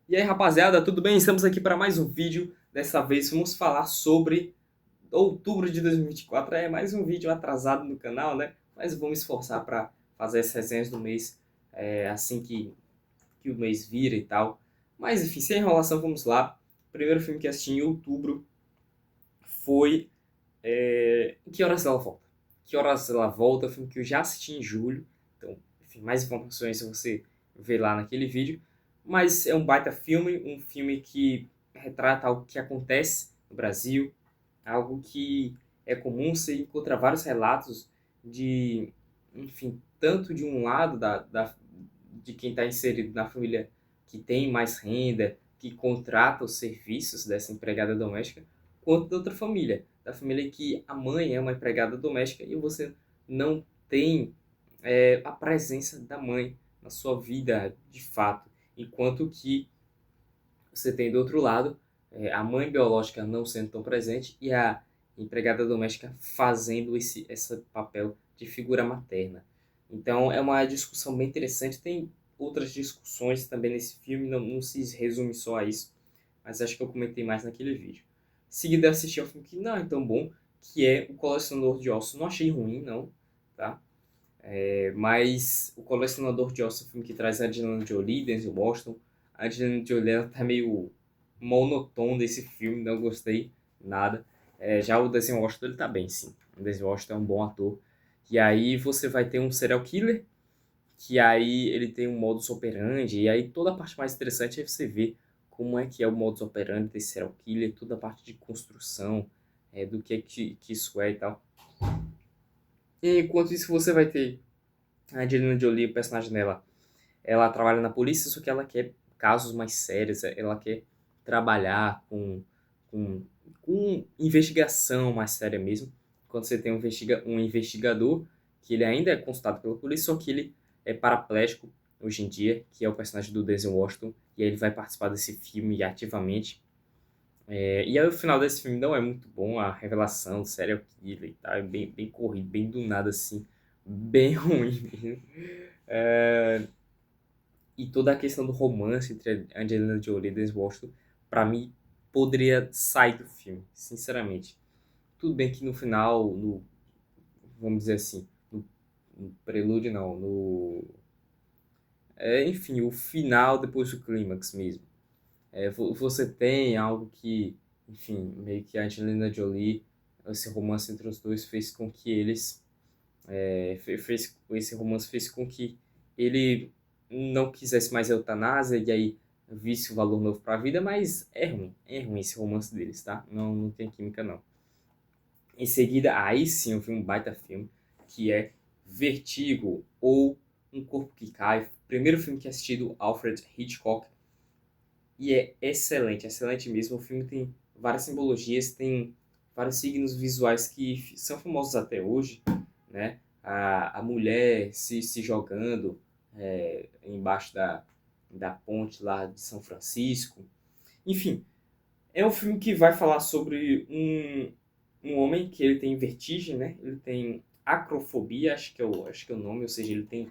E aí, rapaziada, tudo bem? Estamos aqui para mais um vídeo. Dessa vez vamos falar sobre outubro de 2024. É mais um vídeo atrasado no canal, né? Mas vou me esforçar para fazer as resenhas do mês assim que o mês vira e tal. Mas enfim, sem enrolação, vamos lá. O primeiro filme que assisti em outubro foi Que Horas Ela Volta? Que Horas Ela Volta? É um filme que eu já assisti em julho. Então, enfim, mais informações você vê lá naquele vídeo. Mas é um baita filme, um filme que retrata algo que acontece no Brasil, algo que é comum, você encontra vários relatos de, enfim, tanto de um lado de quem está inserido na família que tem mais renda, que contrata os serviços dessa empregada doméstica, quanto da outra família, da família que a mãe é uma empregada doméstica e você não tem a presença da mãe na sua vida de fato, enquanto que você tem do outro lado a mãe biológica não sendo tão presente e a empregada doméstica fazendo esse papel de figura materna. Então é uma discussão bem interessante. Tem outras discussões também nesse filme, não se resume só a isso, mas acho que eu comentei mais naquele vídeo. Em seguida, eu assisti ao filme que não é tão bom, que é O Colecionador de Ossos. Não achei ruim, não, tá? Mas O Colecionador de Ossos é um filme que traz a Angelina Jolie, Denzel Washington. A Angelina Jolie ela tá meio monotona desse filme, não gostei nada. Já o Denzel Washington ele tá bem, sim. O Denzel Washington é um bom ator. E aí você vai ter um serial killer, que aí ele tem um modus operandi, e aí toda a parte mais interessante é você ver como é que é o modus operandi desse serial killer, toda a parte de construção, do que isso é e tal. E enquanto isso você vai ter a Angelina Jolie, o personagem dela, ela trabalha na polícia, só que ela quer casos mais sérios, ela quer trabalhar com, com investigação mais séria mesmo. Quando você tem um investigador, que ele ainda é consultado pela polícia, só que ele é paraplégico hoje em dia, que é o personagem do Denzel Washington, e aí ele vai participar desse filme ativamente. E aí o final desse filme não é muito bom, a revelação do serial killer e tal, é bem corrido, bem do nada assim, bem ruim mesmo. É, e toda a questão do romance entre a Angelina Jolie e Denzel Washington, pra mim, poderia sair do filme, sinceramente. Tudo bem que no final, vamos dizer assim, no prelúdio não, enfim, o final depois do clímax mesmo. Você tem algo que, enfim, meio que a Angelina Jolie, esse romance entre os dois fez com que eles esse romance fez com que ele não quisesse mais a eutanásia e aí visse o valor novo para a vida, mas é ruim esse romance deles, tá? Não tem química não. Em seguida, aí sim eu vi um baita filme, que é Vertigo ou Um Corpo que Cai, primeiro filme que assisti do Alfred Hitchcock, e é excelente, excelente mesmo. O filme tem várias simbologias, tem vários signos visuais que são famosos até hoje, né? A mulher se jogando embaixo da ponte lá de São Francisco. Enfim, é um filme que vai falar sobre um homem que ele tem vertigem, né? Ele tem acrofobia, acho que é o nome, ou seja, ele tem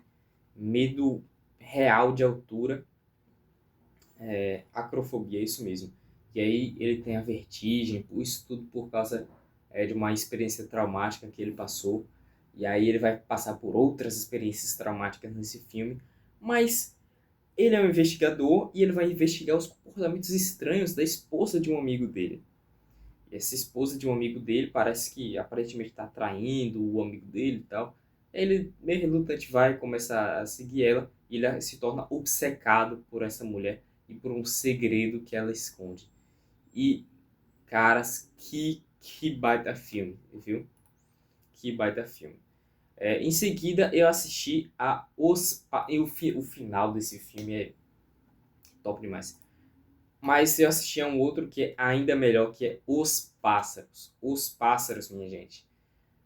medo real de altura. Acrofobia, é isso mesmo. E aí ele tem a vertigem, isso tudo por causa de uma experiência traumática que ele passou. E aí ele vai passar por outras experiências traumáticas nesse filme. Mas ele é um investigador e ele vai investigar os comportamentos estranhos da esposa de um amigo dele. E essa esposa de um amigo dele parece que aparentemente está traindo o amigo dele e tal. Ele, meio relutante, vai começar a seguir ela e ele se torna obcecado por essa mulher e por um segredo que ela esconde. E, caras, que baita filme, viu? Que baita filme. Em seguida, eu assisti o final desse filme é top demais. Mas eu assisti a um outro que é ainda melhor, que é Os Pássaros. Os Pássaros, minha gente.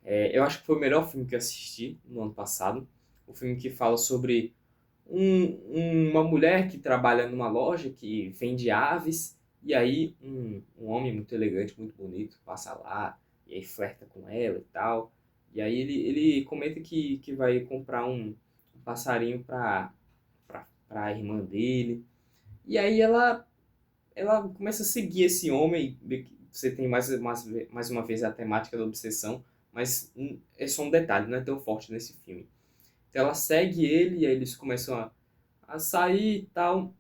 Eu acho que foi o melhor filme que eu assisti no ano passado. O filme que fala sobre uma mulher que trabalha numa loja que vende aves. E aí um homem muito elegante, muito bonito, passa lá e aí flerta com ela e tal. E aí ele comenta que vai comprar um passarinho para a irmã dele. E aí ela começa a seguir esse homem. Você tem mais uma vez a temática da obsessão, mas é só um detalhe, não é tão forte nesse filme. Então ela segue ele e aí eles começam a sair e tal.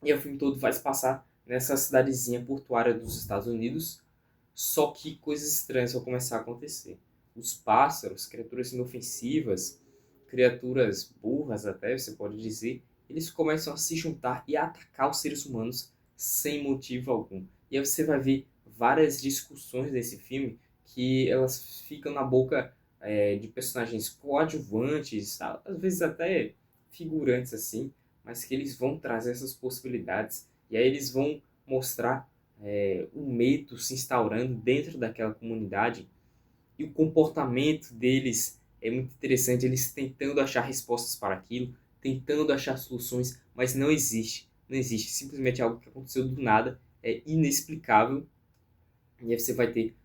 E o filme todo vai se passar nessa cidadezinha portuária dos Estados Unidos. Só que coisas estranhas vão começar a acontecer. Os pássaros, criaturas inofensivas, criaturas burras até, você pode dizer, eles começam a se juntar e a atacar os seres humanos sem motivo algum. E aí você vai ver várias discussões desse filme que elas ficam na boca de personagens coadjuvantes, às vezes até figurantes assim, mas que eles vão trazer essas possibilidades. E aí eles vão mostrar o medo se instaurando dentro daquela comunidade e o comportamento deles é muito interessante, eles tentando achar respostas para aquilo, tentando achar soluções, mas não existe, não existe, simplesmente é algo que aconteceu do nada, é inexplicável, e aí você vai ter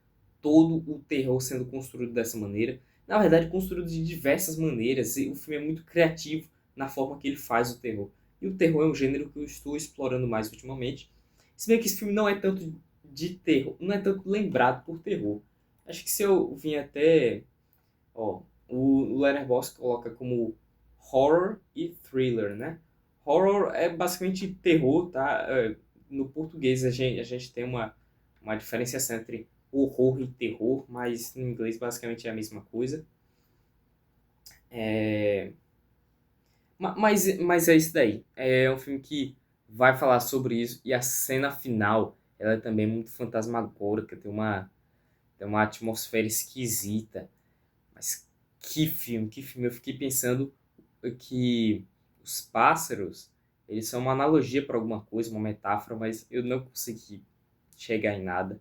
todo o terror sendo construído dessa maneira, na verdade construído de diversas maneiras, e o filme é muito criativo na forma que ele faz o terror, e o terror é um gênero que eu estou explorando mais ultimamente, se bem que esse filme não é tanto de terror, não é tanto lembrado por terror. Acho que se eu vim até. Ó, o Letterboxd coloca como horror e thriller, né? Horror é basicamente terror, tá? No português a gente tem uma diferenciação entre horror e terror, mas no inglês basicamente é a mesma coisa. É, mas é isso daí. É um filme que vai falar sobre isso e a cena final ela é também muito fantasmagórica, tem uma atmosfera esquisita. Mas que filme, que filme. Eu fiquei pensando que os pássaros, eles são uma analogia para alguma coisa, uma metáfora, mas eu não consegui chegar em nada.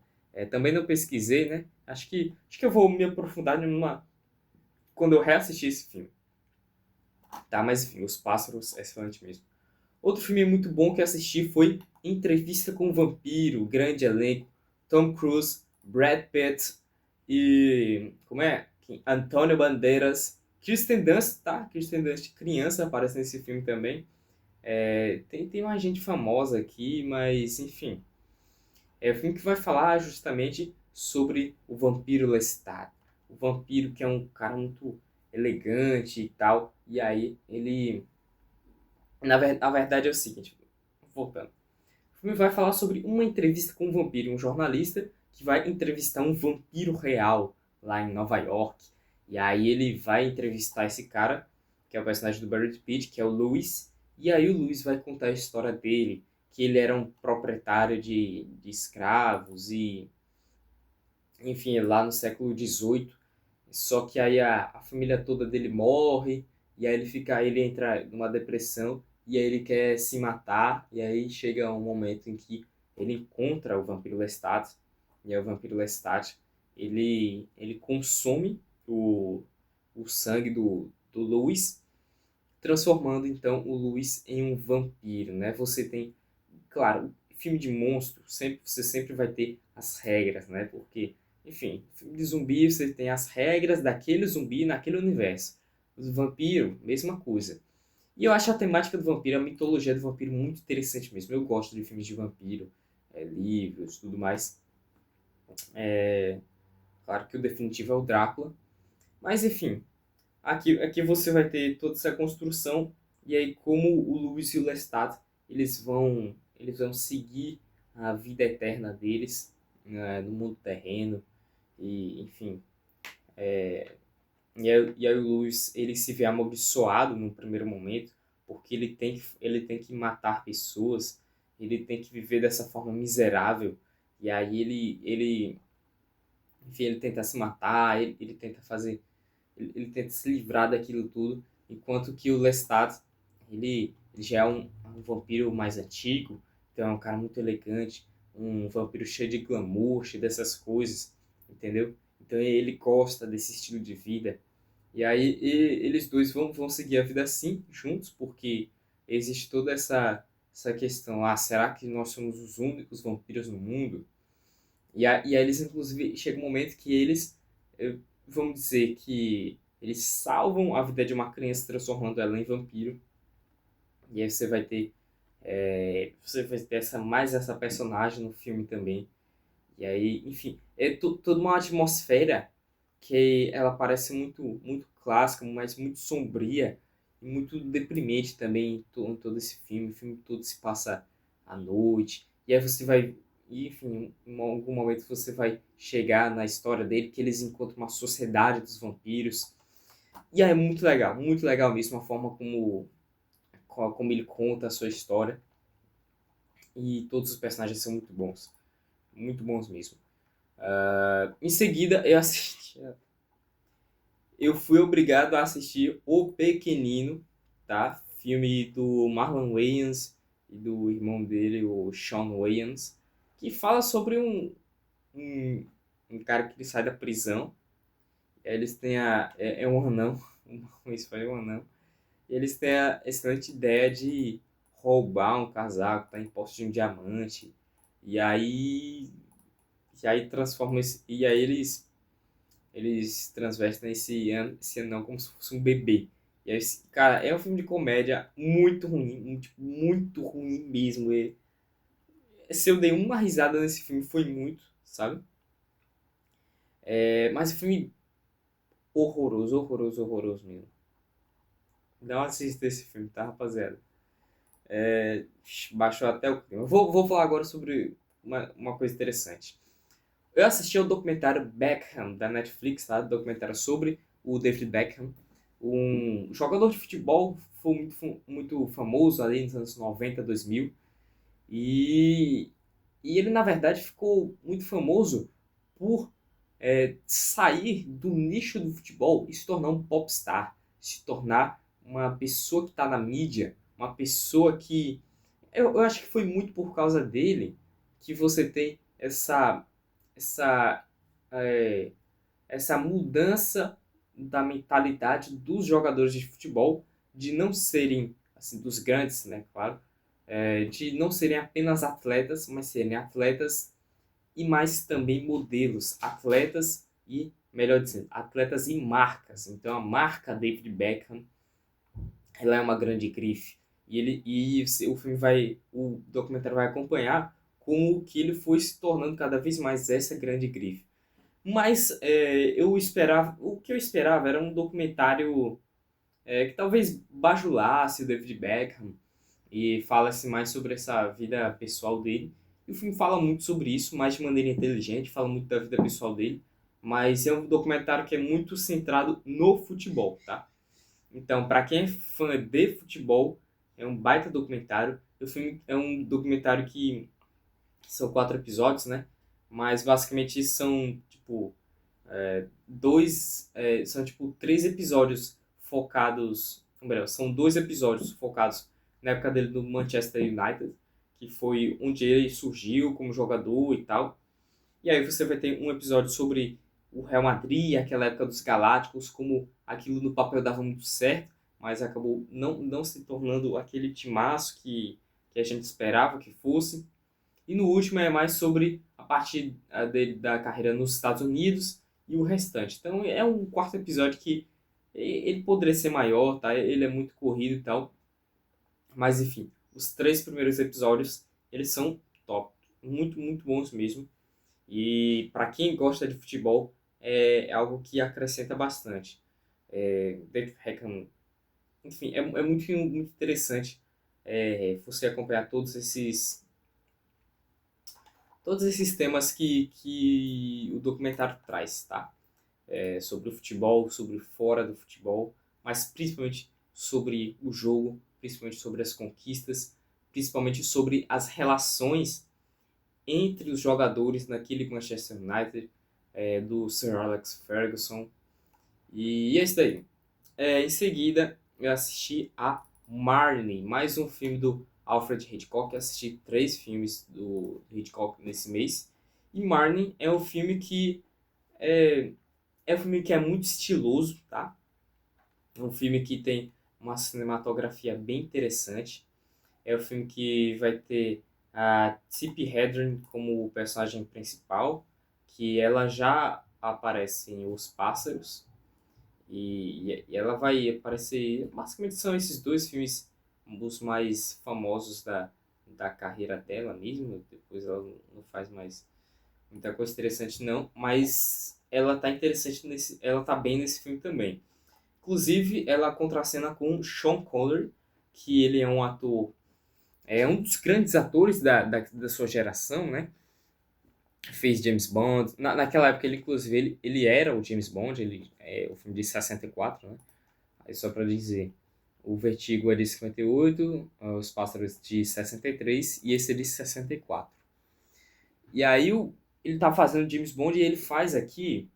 Também não pesquisei, né? Acho que eu vou me aprofundar quando eu reassistir esse filme. Tá, mas enfim, Os Pássaros é excelente mesmo. Outro filme muito bom que eu assisti foi Entrevista com o Vampiro, grande elenco, Tom Cruise, Brad Pitt e... como é? Antônio Bandeiras, Kirsten Dunst, tá? Kirsten Dunst criança aparece nesse filme também. Tem uma gente famosa aqui, mas enfim. É o filme que vai falar justamente sobre o vampiro Lestat. O vampiro que é um cara muito elegante e tal. E aí ele a verdade é o seguinte, voltando. O filme vai falar sobre uma entrevista com um vampiro, um jornalista que vai entrevistar um vampiro real lá em Nova York. E aí ele vai entrevistar esse cara, que é o personagem do Brad Pitt, que é o Louis. E aí o Louis vai contar a história dele, que ele era um proprietário de escravos e, enfim, lá no século XVIII. Só que aí a família toda dele morre, e aí ele entra numa depressão, e aí ele quer se matar, e aí chega um momento em que ele encontra o vampiro Lestat, e aí o vampiro Lestat, ele consome o sangue do Louis, transformando então o Louis em um vampiro, né? Você tem, claro, filme de monstro, você sempre vai ter as regras, né? Porque, enfim, filme de zumbi você tem as regras daquele zumbi naquele universo. O vampiro, mesma coisa. E eu acho a temática do vampiro, a mitologia do vampiro muito interessante mesmo. Eu gosto de filmes de vampiro, livros, tudo mais. Claro que o definitivo é o Drácula. Mas, enfim, aqui você vai ter toda essa construção e aí como o Lewis e o Lestat eles vão seguir a vida eterna deles, né, no mundo terreno e enfim, e aí o Lewis ele se vê amaldiçoado no primeiro momento porque ele tem que matar pessoas, ele tem que viver dessa forma miserável e aí ele enfim, ele tenta se matar, ele tenta fazer ele tenta se livrar daquilo tudo, enquanto que o Lestat, ele já é um vampiro mais antigo, então é um cara muito elegante, um vampiro cheio de glamour, cheio dessas coisas, entendeu? Então ele gosta desse estilo de vida. E aí eles dois vão seguir a vida assim, juntos, porque existe toda essa questão, será que nós somos os únicos vampiros no mundo? E aí eles, inclusive, chega um momento que eles, vamos dizer que eles salvam a vida de uma criança transformando ela em vampiro. E aí você vai ter Você vai ter mais essa personagem no filme também. E aí, enfim, é toda uma atmosfera que ela parece muito clássica, mas muito sombria e muito deprimente também em todo esse filme. O filme todo se passa à noite. E aí você vai, e, enfim, em algum momento você vai chegar na história dele, que eles encontram uma sociedade dos vampiros. E aí é muito legal mesmo a forma como ele conta a sua história. E todos os personagens são muito bons mesmo. Em seguida, eu fui obrigado a assistir O Pequenino, tá? Filme do Marlon Wayans e do irmão dele, o Sean Wayans, que fala sobre um, um cara que ele sai da prisão. E aí eles têm é um anão, isso foi um anão. E eles têm a excelente ideia de roubar um casaco, tá em posse de um diamante. E aí, transforma esse, e aí eles transvestem esse anão como se fosse um bebê. E aí, cara, é um filme de comédia muito ruim, muito ruim mesmo. Se eu dei uma risada nesse filme, foi muito, sabe? Mas o filme horroroso mesmo. Não assista esse filme, tá, rapaziada? Baixou até o clima. Vou falar agora sobre uma coisa interessante. Eu assisti ao documentário Beckham, da Netflix, tá? Documentário sobre o David Beckham, um jogador de futebol, foi muito famoso ali nos anos 90, 2000. E, e ele, na verdade, ficou muito famoso por sair do nicho do futebol e se tornar um popstar, se tornar uma pessoa que está na mídia, uma pessoa que... Eu acho que foi muito por causa dele que você tem essa, é, essa mudança da mentalidade dos jogadores de futebol de não serem, assim, dos grandes, né, claro, de não serem apenas atletas, mas serem atletas e mais também modelos, atletas e, melhor dizendo, atletas e marcas. Então a marca David Beckham, ela é uma grande grife. O documentário vai acompanhar como que ele foi se tornando cada vez mais essa grande grife. Mas o que eu esperava era um documentário que talvez bajulasse o David Beckham e falasse mais sobre essa vida pessoal dele. E o filme fala muito sobre isso, mas de maneira inteligente, fala muito da vida pessoal dele. Mas é um documentário que é muito centrado no futebol, tá? Então, para quem é fã de futebol, é um baita documentário. O filme é um documentário que são 4 episódios, né? Mas basicamente são, tipo, são tipo 3 episódios focados, ou melhor, são 2 episódios focados na época dele do Manchester United, que foi onde ele surgiu como jogador e tal. E aí você vai ter um episódio sobre o Real Madrid, aquela época dos Galácticos, como aquilo no papel dava muito certo, mas acabou não se tornando aquele timaço que a gente esperava que fosse. E no último é mais sobre a parte dele, da carreira nos Estados Unidos e o restante. Então é um quarto episódio que ele poderia ser maior, tá? Ele é muito corrido e tal. Mas enfim, os 3 primeiros episódios, eles são top. Muito bons mesmo. E para quem gosta de futebol, é algo que acrescenta bastante. David Beckham, enfim, é muito interessante você acompanhar todos esses temas que o documentário traz, tá? Sobre o futebol, sobre fora do futebol, mas principalmente sobre o jogo, principalmente sobre as conquistas, principalmente sobre as relações entre os jogadores naquele Manchester United, do Sir Alex Ferguson. E é isso daí. Em seguida, eu assisti a Marnie, mais um filme do Alfred Hitchcock. Eu assisti 3 filmes do Hitchcock nesse mês. E Marnie é, é um filme que é muito estiloso, tá? É um filme que tem uma cinematografia bem interessante. É um filme que vai ter a Tippi Hedren como personagem principal, que ela já aparece em Os Pássaros. E ela vai aparecer. Basicamente são esses 2 filmes um dos mais famosos da carreira dela mesmo. Depois ela não faz mais muita coisa interessante não, mas ela tá interessante ela tá bem nesse filme também. Inclusive, ela contracena com Sean Connery, que ele é um ator, é um dos grandes atores da sua geração, né? Fez James Bond. Naquela época, ele, inclusive, ele era o James Bond, ele é o filme de 64, né? Aí só para dizer, o Vertigo é de 58, Os Pássaros de 63 e esse é de 64. E aí ele tá fazendo James Bond e ele faz aqui,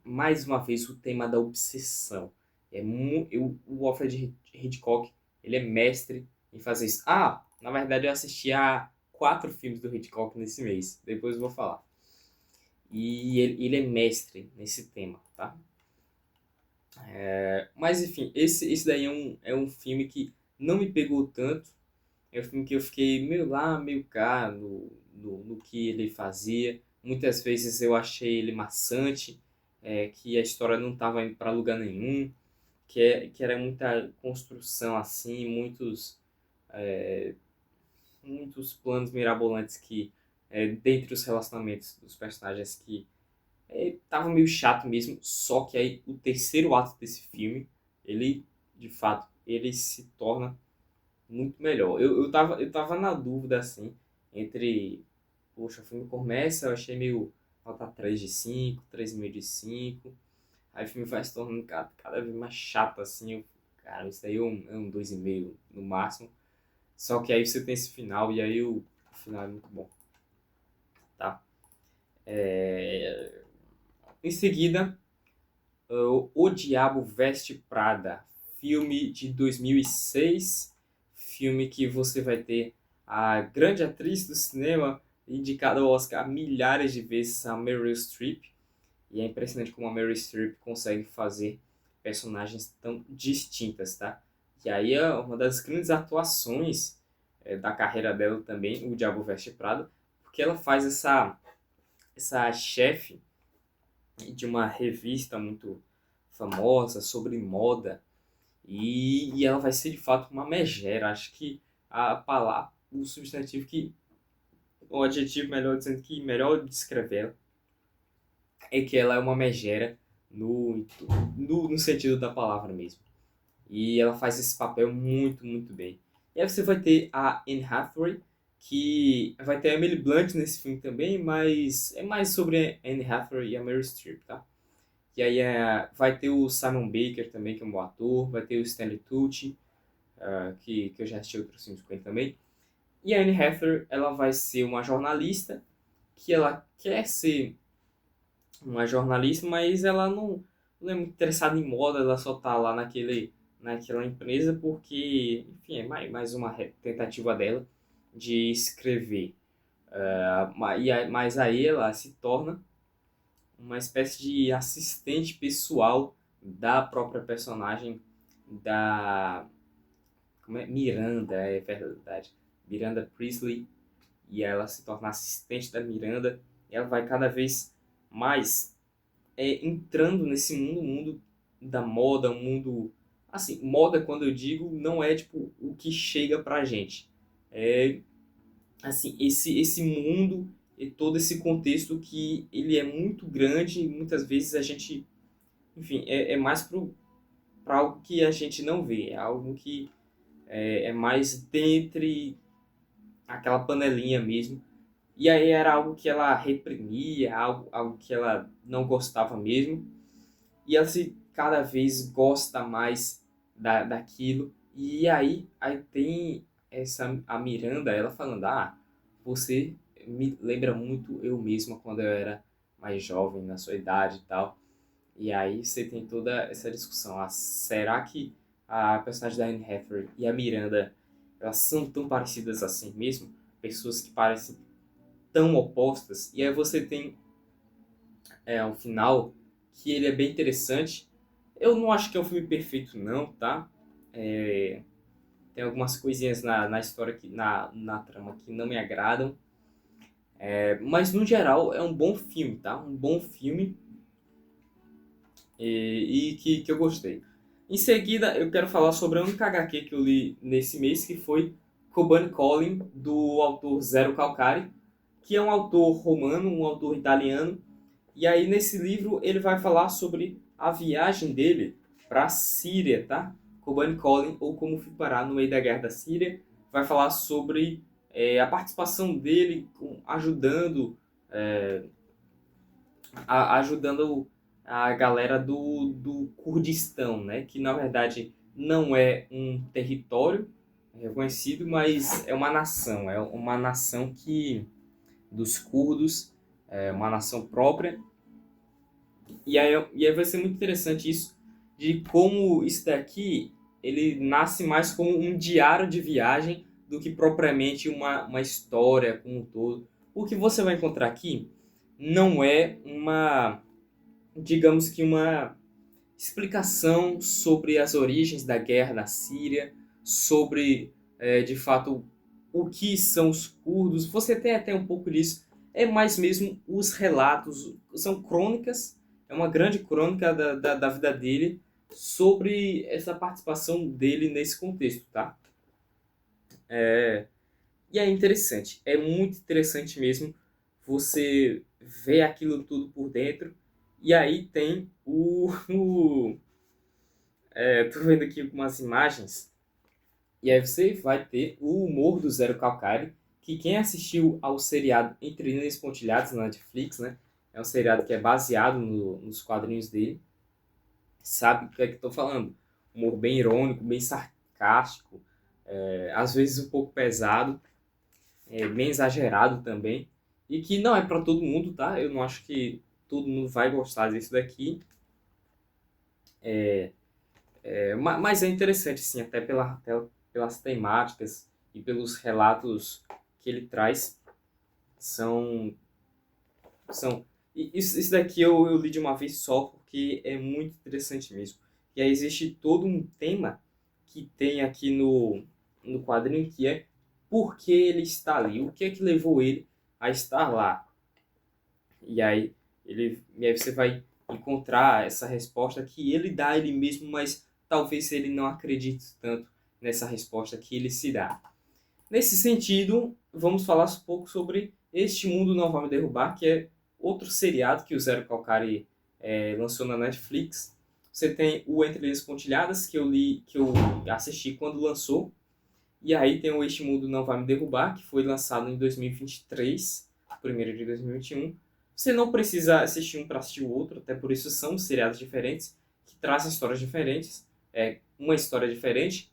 mais uma vez, o tema da obsessão. O Alfred Hitchcock, ele é mestre em fazer isso. Ah, na verdade eu assisti a 4 filmes do Hitchcock nesse mês, depois eu vou falar. E ele é mestre nesse tema, tá? Mas enfim, esse daí é um filme que não me pegou tanto. É um filme que eu fiquei meio lá, meio cá no que ele fazia. Muitas vezes eu achei ele maçante, que a história não estava indo para lugar nenhum, que era muita construção assim, muitos planos mirabolantes que, dentre os relacionamentos dos personagens, que tava meio chato mesmo. Só que aí o terceiro ato desse filme, ele, de fato, ele se torna muito melhor. Eu tava na dúvida, assim, entre... Poxa, o filme começa, eu achei meio nota 3 de 5, 3,5 de 5. Aí o filme vai se tornando cada vez mais chato, assim. Cara, isso daí é um 2,5 no máximo. Só que aí você tem esse final, e aí o final é muito bom, tá? Em seguida, O Diabo Veste Prada, filme de 2006, filme que você vai ter a grande atriz do cinema indicada ao Oscar milhares de vezes, a Meryl Streep, e é impressionante como a Meryl Streep consegue fazer personagens tão distintas, tá? E aí é uma das grandes atuações da carreira dela também, O Diabo Veste Prada, porque ela faz essa chefe de uma revista muito famosa sobre moda, e ela vai ser de fato uma megera. Acho que a palavra, o substantivo o adjetivo melhor dizendo que melhor descrever ela é que ela é uma megera no, no sentido da palavra mesmo. E ela faz esse papel muito, muito bem. E aí você vai ter a Anne Hathaway, que vai ter a Emily Blunt nesse filme também, mas é mais sobre a Anne Hathaway e a Meryl Streep, tá? E aí vai ter o Simon Baker também, que é um bom ator. Vai ter o Stanley Tucci, que eu já assisti outros filmes com ele também. E a Anne Hathaway, ela vai ser uma jornalista, que ela quer ser uma jornalista, mas ela não é muito interessada em moda, ela só tá lá naquela empresa porque, enfim, é mais uma tentativa dela de escrever. Mas aí ela se torna uma espécie de assistente pessoal da própria personagem da como é? Miranda, é verdade. Miranda Priestley, e ela se torna assistente da Miranda, e ela vai cada vez mais entrando nesse mundo da moda, um mundo assim, moda quando eu digo não é tipo o que chega pra gente. É assim, esse mundo e todo esse contexto que ele é muito grande e muitas vezes a gente, enfim, é mais para algo que a gente não vê, é algo que é mais dentre aquela panelinha mesmo. E aí era algo que ela reprimia, algo que ela não gostava mesmo. E ela se cada vez gosta mais daquilo. E aí tem a Miranda, ela falando, você me lembra muito eu mesma quando eu era mais jovem, na sua idade e tal. E aí você tem toda essa discussão. Será que a personagem da Anne Hathaway e a Miranda, elas são tão parecidas assim mesmo? Pessoas que parecem tão opostas. E aí você tem um final que ele é bem interessante. Eu não acho que é um filme perfeito não, tá? Tem algumas coisinhas na história, na trama que não me agradam. Mas no geral é um bom filme, tá? Um bom filme e que eu gostei. Em seguida, eu quero falar sobre a única HQ que eu li nesse mês, que foi Kobani Calling, do autor Zero Calcari, que é um autor romano, um autor italiano. E aí, nesse livro, ele vai falar sobre a viagem dele para a Síria, tá? Kobani Calling, ou Como Fui Parar no Meio da Guerra da Síria. Vai falar sobre a participação dele ajudando, é, ajudando a galera do Kurdistão, né? Que na verdade não é um território reconhecido, mas é uma nação que dos curdos, é uma nação própria. E aí vai ser muito interessante isso, de como isso daqui ele nasce mais como um diário de viagem do que propriamente uma história como um todo. O que você vai encontrar aqui não é uma, digamos que uma explicação sobre as origens da guerra na Síria, sobre, de fato, o que são os curdos. Você tem até um pouco disso. É mais mesmo os relatos, são crônicas, é uma grande crônica da vida dele sobre essa participação dele nesse contexto, tá? E é interessante, é muito interessante mesmo você ver aquilo tudo por dentro. E aí tem tô vendo aqui umas imagens. E aí você vai ter o humor do Zero Calcari, que quem assistiu ao seriado Entre Linhas Pontilhadas na Netflix, né? É um seriado que é baseado nos quadrinhos dele. Sabe o que é que eu tô falando? Humor bem irônico, bem sarcástico, às vezes um pouco pesado, bem exagerado também. E que não é para todo mundo, tá? Eu não acho que todo mundo vai gostar disso daqui. Mas é interessante, sim, até pelas temáticas e pelos relatos que ele traz. São. são isso daqui eu li de uma vez só, porque é muito interessante mesmo. E aí existe todo um tema que tem aqui no quadrinho, que é por que ele está ali, o que é que levou ele a estar lá. E aí você vai encontrar essa resposta que ele dá a ele mesmo, mas talvez ele não acredite tanto nessa resposta que ele se dá. Nesse sentido, vamos falar um pouco sobre Este Mundo Não Vai Me Derrubar, que é outro seriado que o Zero Calcari lançou na Netflix. Você tem o Entre Linhas Pontilhadas, que eu li, que eu assisti quando lançou. E aí tem o Este Mundo Não Vai Me Derrubar, que foi lançado em 2023, primeiro de 2021. Você não precisa assistir um para assistir o outro, até por isso são seriados diferentes, que trazem histórias diferentes, uma história diferente.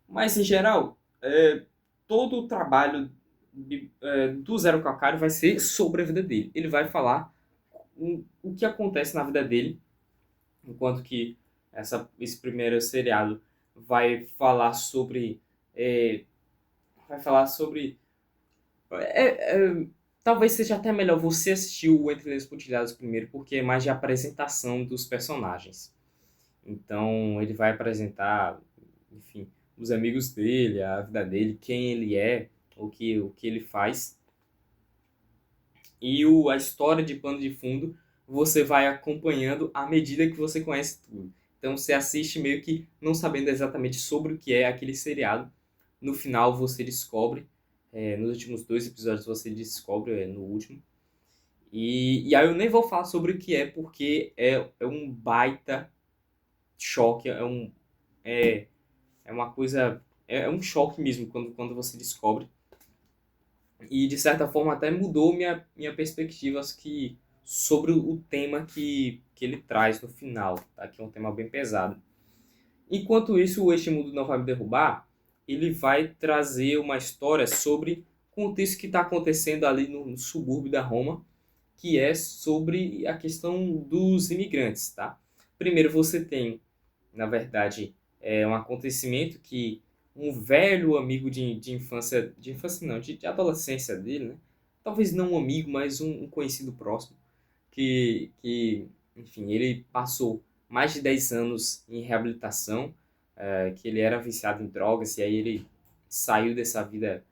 Mas, em geral, todo o trabalho do Zero Calcário vai ser sobre a vida dele. Ele vai falar o que acontece na vida dele, enquanto que esse primeiro seriado vai falar sobre é, vai falar sobre. Talvez seja até melhor você assistir o Entre Linhas Pontilhadas primeiro, porque é mais de apresentação dos personagens. Então, ele vai apresentar, enfim, os amigos dele, a vida dele, quem ele é, o que ele faz. E a história de pano de fundo você vai acompanhando à medida que você conhece tudo. Então, você assiste meio que não sabendo exatamente sobre o que é aquele seriado. No final você descobre, nos últimos 2 episódios você descobre, no último. E aí eu nem vou falar sobre o que é, porque é um baita choque, é, é uma coisa, é um choque mesmo quando você descobre. E de certa forma até mudou minha perspectiva sobre o tema que ele traz no final, tá? Que é um tema bem pesado. Enquanto isso, o Este Mundo Não Vai Me Derrubar, ele vai trazer uma história sobre o contexto que está acontecendo ali no subúrbio da Roma, que é sobre a questão dos imigrantes, tá? Primeiro você tem, na verdade, um acontecimento que um velho amigo de infância não, de adolescência dele, né? Talvez não um amigo, mas um conhecido próximo, que, enfim, ele passou mais de 10 anos em reabilitação, que ele era viciado em drogas, e aí ele saiu dessa vida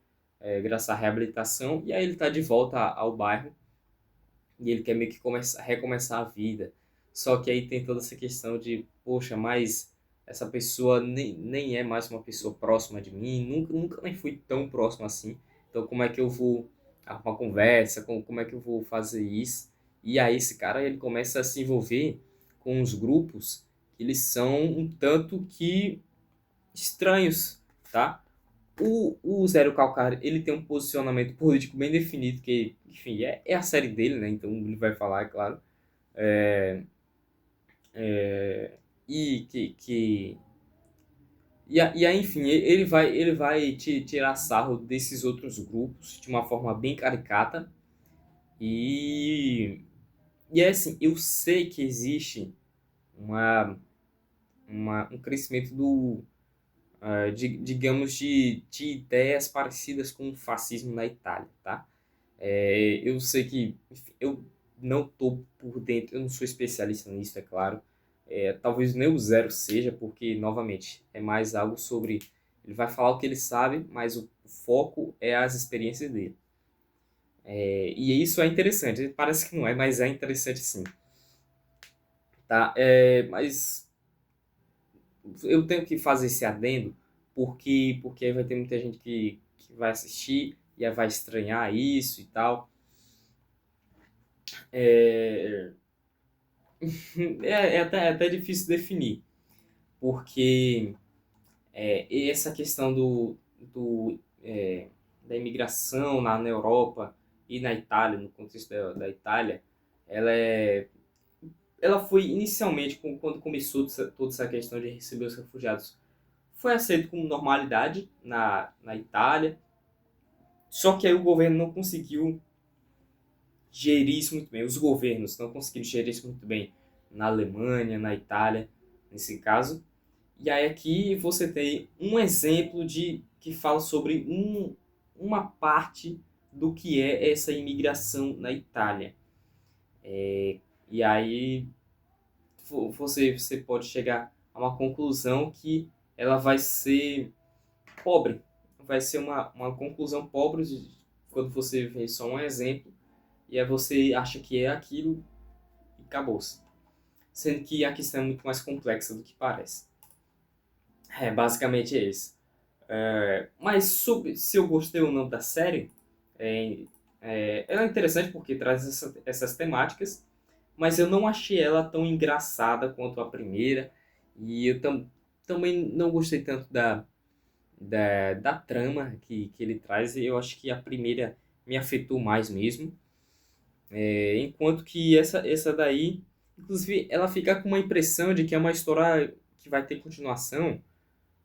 graças à reabilitação, e aí ele está de volta ao bairro, e ele quer meio que recomeçar a vida. Só que aí tem toda essa questão de, poxa, mas essa pessoa nem é mais uma pessoa próxima de mim, nunca nem fui tão próximo assim. Então como é que eu vou arrumar conversa, como é que eu vou fazer isso? E aí esse cara ele começa a se envolver com os grupos que eles são um tanto que estranhos, tá? O Zero Calcário, ele tem um posicionamento político bem definido, que, enfim, é a série dele, né? Então ele vai falar, é claro. É, e e aí, enfim, ele vai tirar sarro desses outros grupos de uma forma bem caricata. E, e é assim, eu sei que existe uma, um crescimento digamos, de ideias parecidas com o fascismo na Itália, tá? Eu sei que enfim, eu não estou por dentro, eu não sou especialista nisso, é claro. Talvez nem o Zero seja, porque, novamente, é mais algo sobre. Ele vai falar o que ele sabe, mas o foco é as experiências dele. E isso é interessante. Parece que não é, mas é interessante sim. Tá? Mas eu tenho que fazer esse adendo, porque aí vai ter muita gente que vai assistir e aí vai estranhar isso e tal. É, é até difícil definir, porque e essa questão da imigração na Europa e na Itália, no contexto da Itália, ela, é, ela foi inicialmente, quando começou toda essa questão de receber os refugiados, foi aceito com normalidade na Itália, só que aí o governo não conseguiu gerir isso muito bem. Os governos não conseguiram gerir isso muito bem na Alemanha, na Itália, nesse caso. E aí aqui você tem um exemplo de que fala sobre uma parte do que é essa imigração na Itália. E aí você pode chegar a uma conclusão que ela vai ser pobre. Vai ser uma conclusão pobre quando você vê só um exemplo e aí você acha que é aquilo e acabou-se. Sendo que a questão é muito mais complexa do que parece. Basicamente é isso. Mas sobre se eu gostei ou não da série, é, ela é interessante porque traz essas temáticas, mas eu não achei ela tão engraçada quanto a primeira, e eu também não gostei tanto da trama que ele traz, e eu acho que a primeira me afetou mais mesmo, enquanto que essa daí, inclusive, ela fica com uma impressão de que é uma história que vai ter continuação,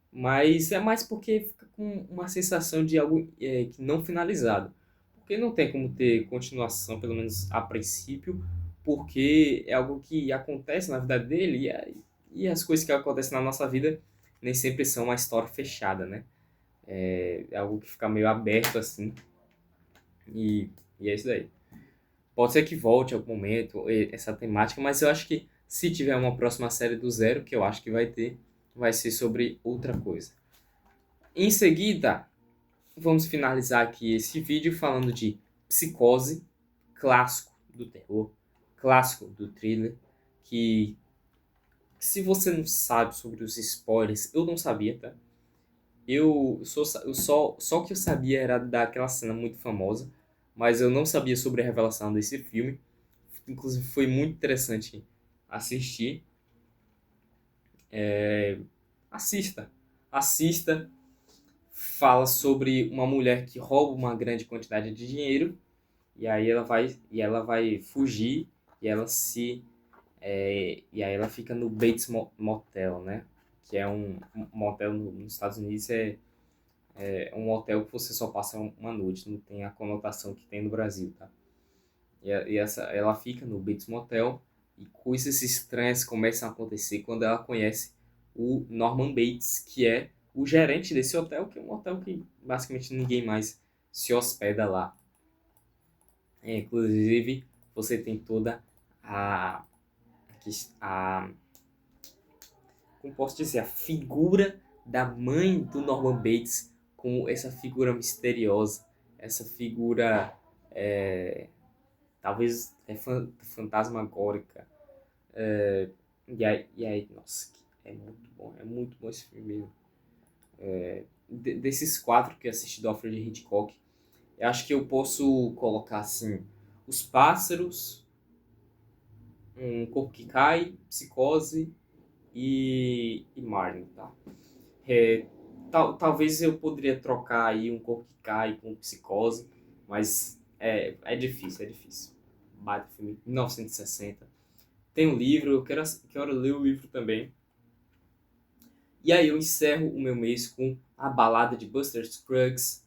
mas é mais porque fica com uma sensação de algo que não finalizado. Porque não tem como ter continuação, pelo menos a princípio, porque é algo que acontece na vida dele e as coisas que acontecem na nossa vida nem sempre são uma história fechada, né? É algo que fica meio aberto assim e é isso daí. Pode ser que volte em algum momento essa temática, mas eu acho que se tiver uma próxima série do Zero, que eu acho que vai ter, vai ser sobre outra coisa. Em seguida, vamos finalizar aqui esse vídeo falando de Psicose, clássico do terror, clássico do thriller, que se você não sabe sobre os spoilers, eu não sabia, tá? Só que eu sabia era daquela cena muito famosa, mas eu não sabia sobre a revelação desse filme. Inclusive foi muito interessante assistir. Assista, assista. Fala sobre uma mulher que rouba uma grande quantidade de dinheiro e aí ela vai fugir e e aí ela fica no Bates Motel, né? Que é um motel nos Estados Unidos, é um hotel que você só passa uma noite, não tem a conotação que tem no Brasil, tá? Ela fica no Bates Motel e coisas estranhas começam a acontecer quando ela conhece o Norman Bates, que é o gerente desse hotel, que é um hotel que basicamente ninguém mais se hospeda lá. Inclusive, você tem toda a, a como posso dizer, a figura da mãe do Norman Bates como essa figura misteriosa, essa figura talvez fantasmagórica. E aí, nossa, é muito bom esse filme mesmo. Desses 4 que eu assisti do Alfred Hitchcock, eu acho que eu posso colocar assim, Os Pássaros, Um Corpo que Cai, Psicose e Marnie, tá? É, talvez eu poderia trocar aí Um Corpo que Cai com Psicose, mas é difícil, é difícil. Baita filme, 1960. Tem um livro, quero ler o livro também. E aí eu encerro o meu mês com A Balada de Buster Scruggs,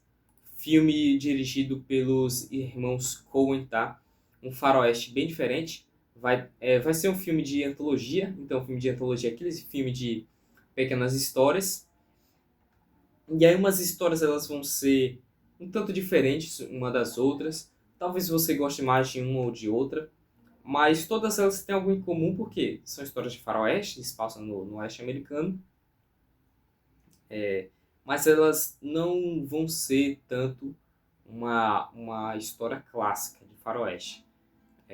filme dirigido pelos irmãos Coen, tá? Um faroeste bem diferente. Vai ser um filme de antologia, então filme de antologia é aquele filme de pequenas histórias. E aí umas histórias elas vão ser um tanto diferentes uma das outras. Talvez você goste mais de uma ou de outra. Mas todas elas têm algo em comum porque são histórias de faroeste, se passam no oeste americano. Mas elas não vão ser tanto uma história clássica de faroeste.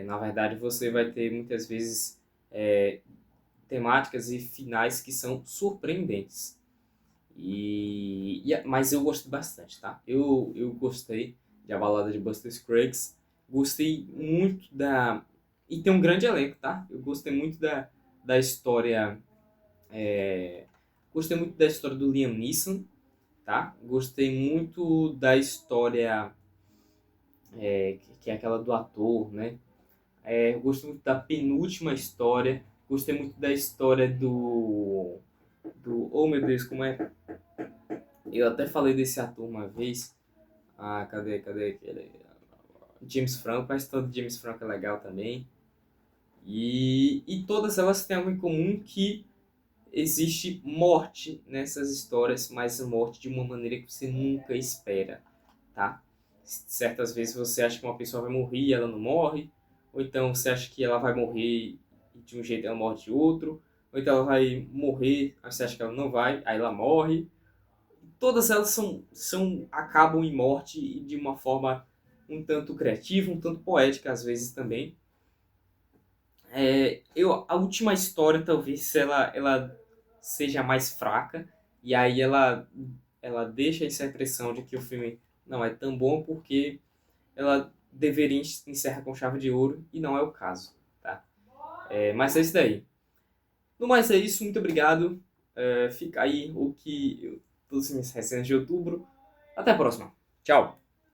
Na verdade, você vai ter muitas vezes temáticas e finais que são surpreendentes. Mas eu gostei bastante, tá? Eu gostei de A Balada de Buster Scruggs. Gostei muito da... E tem um grande elenco, tá? Eu gostei muito da história... Gostei muito da história do Liam Neeson, tá? Gostei muito da história... que é aquela do ator, né? Gostei muito da penúltima história. Gostei muito da história do... Oh, meu Deus, como é? Eu até falei desse ator uma vez. Ah, cadê aquele? James Franco, a história de James Franco é legal também. E todas elas têm algo em comum que existe morte nessas histórias, mas morte de uma maneira que você nunca espera, tá? Certas vezes você acha que uma pessoa vai morrer e ela não morre, ou então você acha que ela vai morrer de um jeito e ela morre de outro, ou então ela vai morrer, aí você acha que ela não vai, aí ela morre. Todas elas acabam em morte e de uma forma um tanto criativa, um tanto poética às vezes também. A última história talvez ela seja mais fraca e aí ela deixa essa impressão de que o filme não é tão bom porque ela deveria encerrar com chave de ouro e não é o caso, tá? Mas é isso daí. No mais é isso, muito obrigado. Fica aí todas as minhas resenhas de outubro. Até a próxima. Tchau.